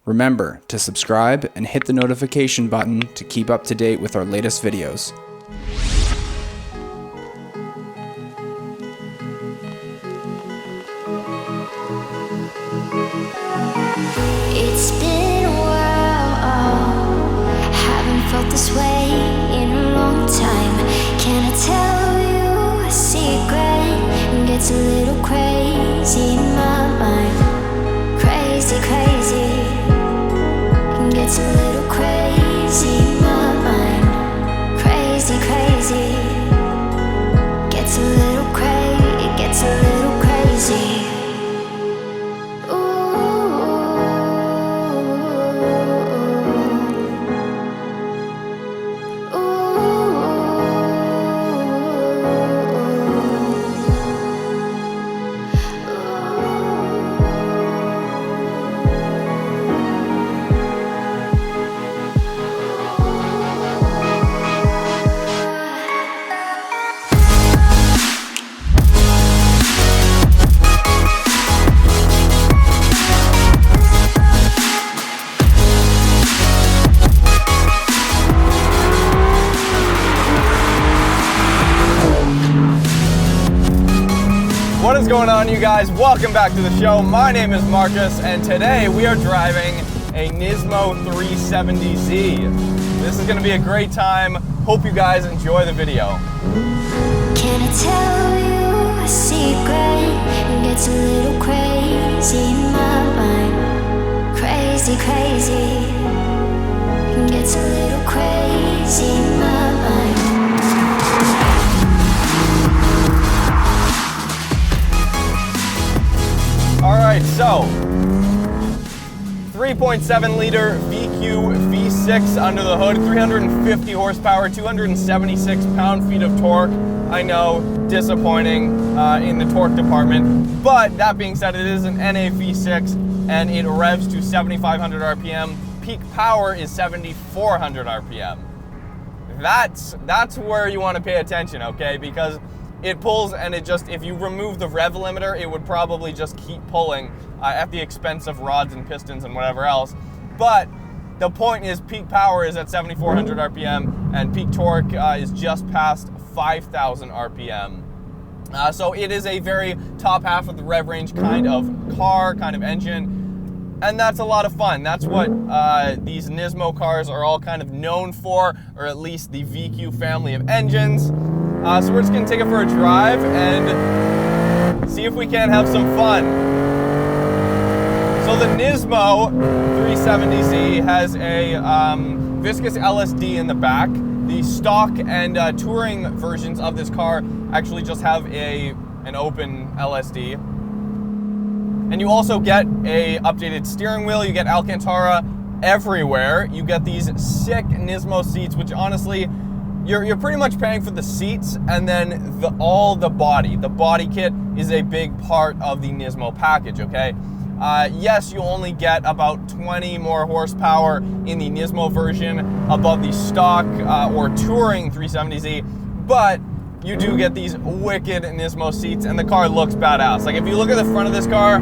Remember to subscribe and hit the notification button to keep up to date with our latest videos. It's been a while, haven't felt this way in a long time. Can I tell you a secret? It gets a little crazy in my mind. Crazy, crazy. It gets a little crazy in my mind. Crazy, crazy. Gets a little crazy, it gets a little crazy. What is going on, you guys? Welcome back to the show. My name is Marcus, and today we are driving a Nismo 370Z. This is going to be a great time. Hope you guys enjoy the video. Can I tell you a secret? It gets a little crazy in my mind. Crazy, crazy. It gets a little crazy in my mind. Alright, so 3.7 liter VQ V6 under the hood, 350 horsepower, 276 pound-feet of torque. I know, disappointing in the torque department, but that being said, it is an NA V6 and it revs to 7,500 RPM. Peak power is 7,400 RPM. That's where you want to pay attention, okay? Because it pulls, and it just, if you remove the rev limiter, it would probably just keep pulling at the expense of rods and pistons and whatever else. But the point is, peak power is at 7,400 RPM, and peak torque is just past 5,000 RPM. So it is a very top half of the rev range kind of car, kind of engine, and that's a lot of fun. That's what these Nismo cars are all kind of known for, or at least the VQ family of engines. So we're just going to take it for a drive and see if we can't have some fun. So the Nismo 370Z has a viscous LSD in the back. The stock and touring versions of this car actually just have an open LSD. And you also get a updated steering wheel. You get Alcantara everywhere. You get these sick Nismo seats, which honestly, you're pretty much paying for the seats, and then all the body. The body kit is a big part of the Nismo package, okay? Yes, you only get about 20 more horsepower in the Nismo version above the stock or touring 370Z, but you do get these wicked Nismo seats, and the car looks badass. Like, if you look at the front of this car,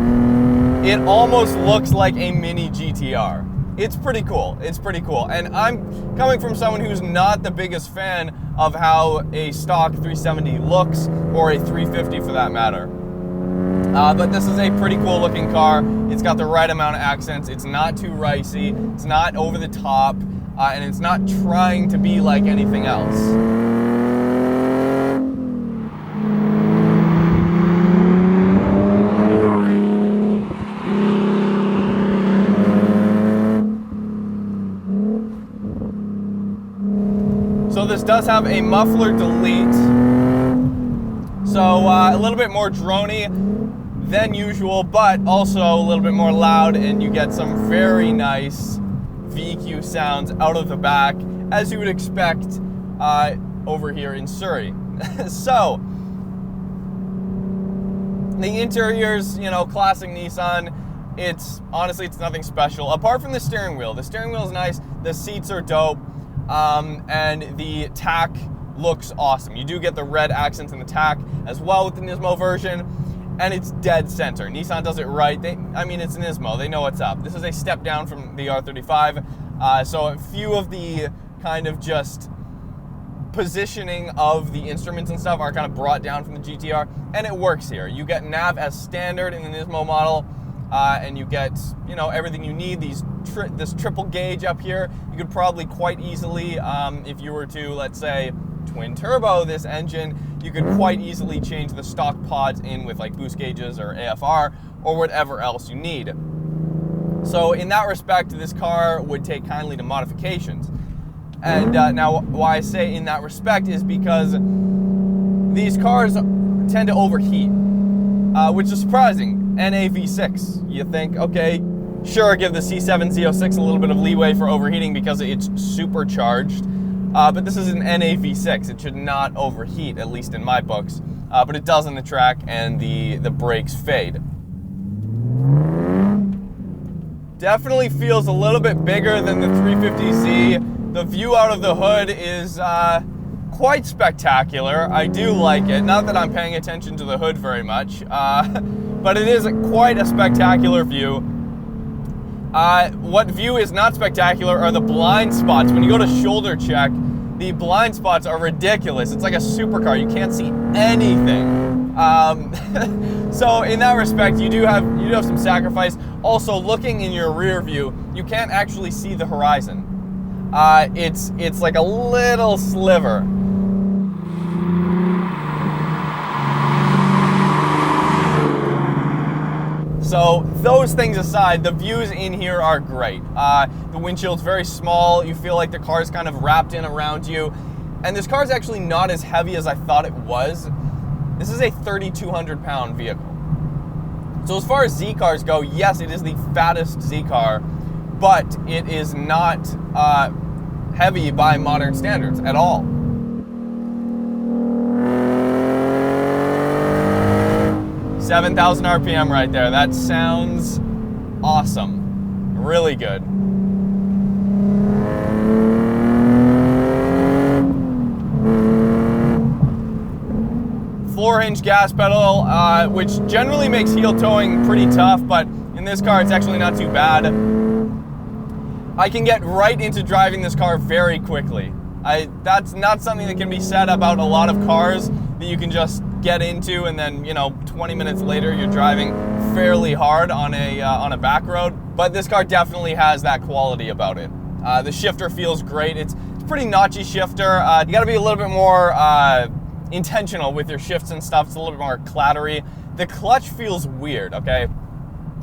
it almost looks like a mini GTR. It's pretty cool. It's pretty cool. And I'm coming from someone who's not the biggest fan of how a stock 370 looks, or a 350 for that matter. But this is a pretty cool looking car. It's got the right amount of accents. It's not too ricey. It's not over the top. And it's not trying to be like anything else. So this does have a muffler delete, so a little bit more droney than usual, but also a little bit more loud, and you get some very nice VQ sounds out of the back, as you would expect over here in Surrey. So the interior's, classic Nissan. It's nothing special apart from the steering wheel. The steering wheel is nice. The seats are dope. And the tack looks awesome. You do get the red accents in the tack as well with the Nismo version. and it's dead center. Nissan does it right. I mean, it's an Nismo. They know what's up. This is a step down from the R35, so a few of the kind of just positioning of the instruments and stuff are kind of brought down from the GTR, and it works here. You get nav as standard in the Nismo model, and you get, you know, everything you need. This triple gauge up here, you could probably quite easily, if you were to, let's say, twin turbo this engine, you could quite easily change the stock pods in with like boost gauges or AFR or whatever else you need. So in that respect, this car would take kindly to modifications. And now why I say in that respect is because these cars tend to overheat, which is surprising. NAV6, you think, okay, sure, give the C7Z06 a little bit of leeway for overheating because it's supercharged, but this is an NAV6. It should not overheat, at least in my books, but it does on the track, and the brakes fade. Definitely feels a little bit bigger than the 350Z. The view out of the hood is quite spectacular. I do like it. Not that I'm paying attention to the hood very much, but it is quite a spectacular view. What view is not spectacular are the blind spots. When you go to shoulder check, the blind spots are ridiculous. It's like a supercar. You can't see anything. So in that respect, you do have some sacrifice. Also, looking in your rear view, you can't actually see the horizon. It's like a little sliver. So those things aside, the views in here are great. The windshield's very small. You feel like the car's kind of wrapped in around you. And this car's actually not as heavy as I thought it was. This is a 3,200 pound vehicle. So as far as Z cars go, yes, it is the fattest Z car, but it is not heavy by modern standards at all. $7,000 RPM right there. That sounds awesome. Really good. Floor hinge gas pedal, which generally makes heel towing pretty tough, but in this car it's actually not too bad. I can get right into driving this car very quickly. That's not something that can be said about a lot of cars that you can just get into and then, 20 minutes later you're driving fairly hard on a back road. But this car definitely has that quality about it. The shifter feels great. It's a pretty notchy shifter. You got to be a little bit more intentional with your shifts and stuff. It's a little bit more clattery. The clutch feels weird, okay?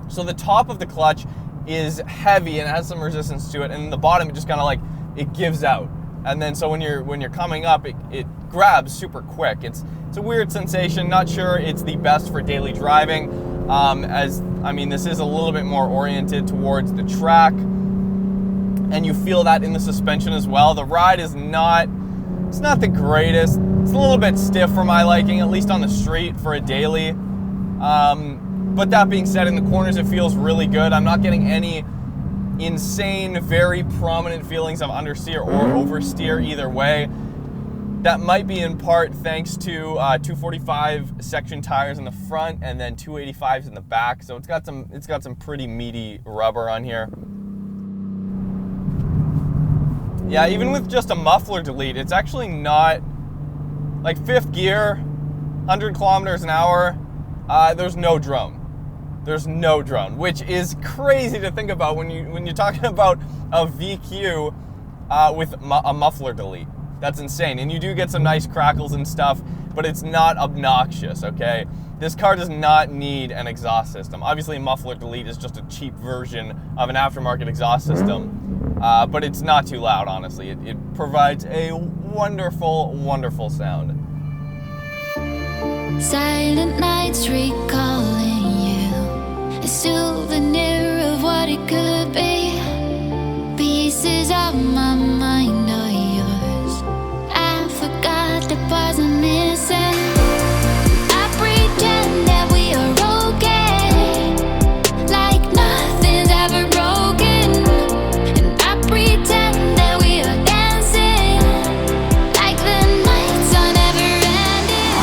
So the top of the clutch is heavy and has some resistance to it, and the bottom it just kind of like it gives out. And then so when you're coming up, it grabs super quick. It's a weird sensation. Not sure it's the best for daily driving. This is a little bit more oriented towards the track, and you feel that in the suspension as well. The ride is not the greatest. It's a little bit stiff for my liking, at least on the street for a daily. But that being said, in the corners it feels really good. I'm not getting any insane, very prominent feelings of understeer or oversteer either way. That might be in part thanks to 245 section tires in the front and then 285s in the back. So it's got some pretty meaty rubber on here. Yeah, even with just a muffler delete, it's actually not like fifth gear, 100 kilometers an hour. There's no drone. There's no drone, which is crazy to think about when you're talking about a VQ with a muffler delete. That's insane. And you do get some nice crackles and stuff, but it's not obnoxious, okay? This car does not need an exhaust system. Obviously, a muffler delete is just a cheap version of an aftermarket exhaust system, but it's not too loud, honestly. It provides a wonderful, wonderful sound. Silent nights recalling you, a souvenir of what it could be. Pieces of my mind are yours. I forgot the parts I'm missing. I pretend that we are okay, like nothing's ever broken. And I pretend that we are dancing, like the nights are never ending.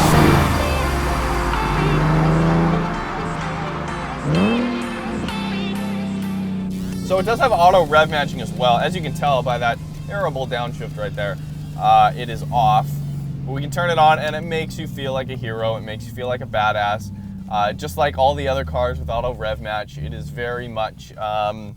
So it does have auto rev matching as well. As you can tell by that terrible downshift right there, it is off. But we can turn it on and it makes you feel like a hero. It makes you feel like a badass. Just like all the other cars with auto rev match, it is very much a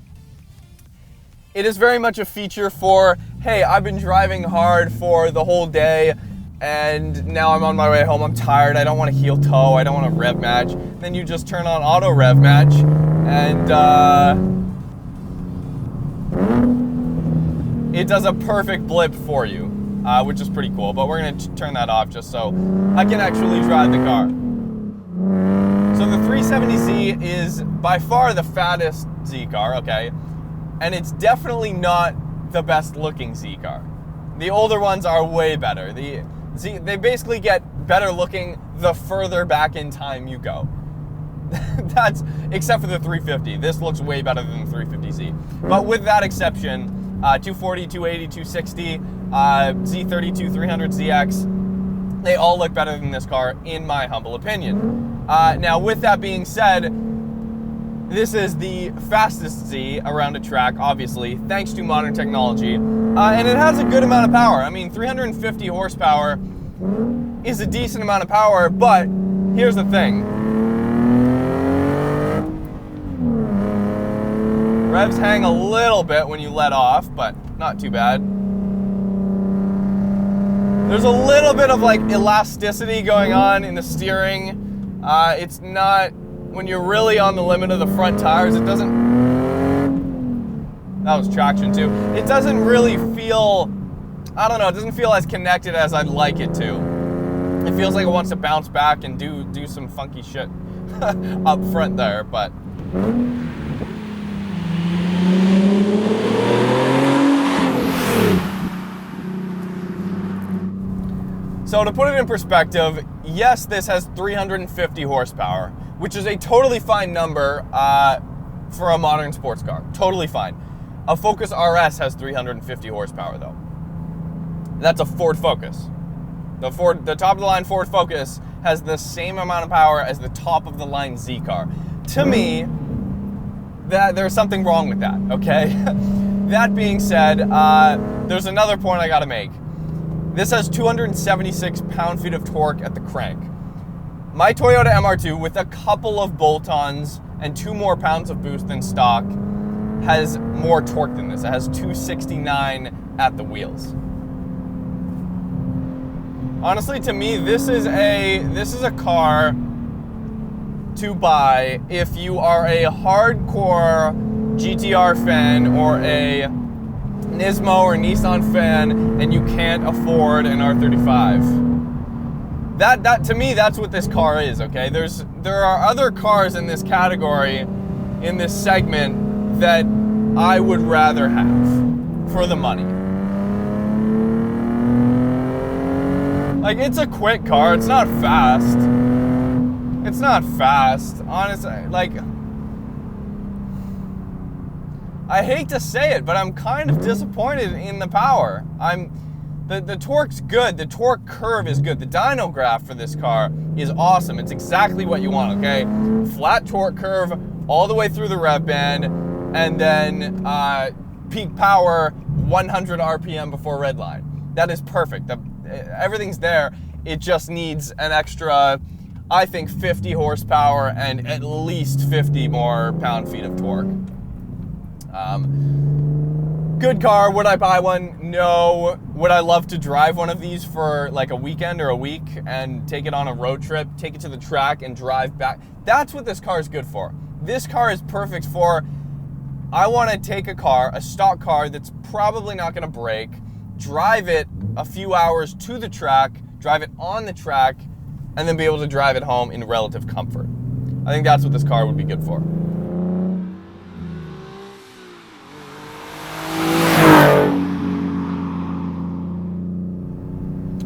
feature for, hey, I've been driving hard for the whole day and now I'm on my way home, I'm tired, I don't want to heel toe, I don't want to rev match. Then you just turn on auto rev match and it does a perfect blip for you, which is pretty cool. But we're going to turn that off just so I can actually drive the car. So the 370Z is by far the fattest Z car, okay? And it's definitely not the best looking Z car. The older ones are way better. They basically get better looking the further back in time you go. That's, except for the 350. This looks way better than the 350Z. But with that exception, 240, 280, 260, Z32, 300ZX, they all look better than this car, in my humble opinion. Now, with that being said, this is the fastest Z around a track, obviously, thanks to modern technology. And it has a good amount of power. I mean, 350 horsepower is a decent amount of power, but here's the thing. Revs hang a little bit when you let off, but not too bad. There's a little bit of like elasticity going on in the steering. It's not, when you're really on the limit of the front tires, it doesn't, that was traction too. It doesn't really feel, I don't know, it doesn't feel as connected as I'd like it to. It feels like it wants to bounce back and do some funky shit up front there, but. So to put it in perspective, yes, this has 350 horsepower, which is a totally fine number for a modern sports car. Totally fine. A Focus RS has 350 horsepower though. That's a Ford Focus. The top of the line Ford Focus has the same amount of power as the top of the line Z car. To me, there's something wrong with that, okay? That being said, there's another point I gotta make. This has 276 pound-feet of torque at the crank. My Toyota MR2, with a couple of bolt-ons and 2 more pounds of boost than stock, has more torque than this. It has 269 at the wheels. Honestly, to me, this is a car to buy if you are a hardcore GTR fan or a Nismo or Nissan fan and you can't afford an R35. That to me, that's what this car is, okay? There are other cars in this category, in this segment, that I would rather have for the money. Like, it's a quick car, it's not fast. It's not fast, honestly. Like, I hate to say it, but I'm kind of disappointed in the power. The torque's good, the torque curve is good. The dyno graph for this car is awesome. It's exactly what you want, okay? Flat torque curve all the way through the rev band, and then peak power 100 RPM before red line. That is perfect. Everything's there. It just needs an extra, I think, 50 horsepower and at least 50 more pound-feet of torque. Good car. Would I buy one? No. Would I love to drive one of these for like a weekend or a week and take it on a road trip, take it to the track and drive back? That's what this car is good for. This car is perfect for, I want to take a car, a stock car that's probably not going to break, drive it a few hours to the track, drive it on the track, and then be able to drive it home in relative comfort. I think that's what this car would be good for.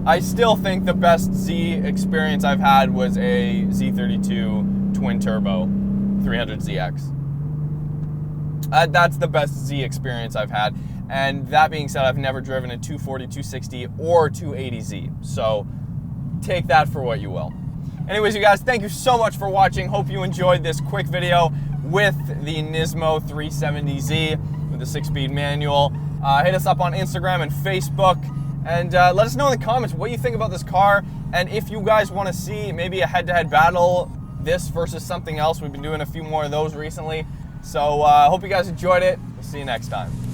I still think the best Z experience I've had was a Z32 twin turbo 300ZX. That's the best Z experience I've had. And that being said, I've never driven a 240, 260, or 280Z. So take that for what you will. Anyways, you guys, thank you so much for watching. Hope you enjoyed this quick video. with the Nismo 370Z with a 6-speed manual. Hit us up on Instagram and Facebook, and let us know in the comments what you think about this car, and if you guys want to see maybe a head-to-head battle, this versus something else. We've been doing a few more of those recently. So hope you guys enjoyed it. We'll see you next time.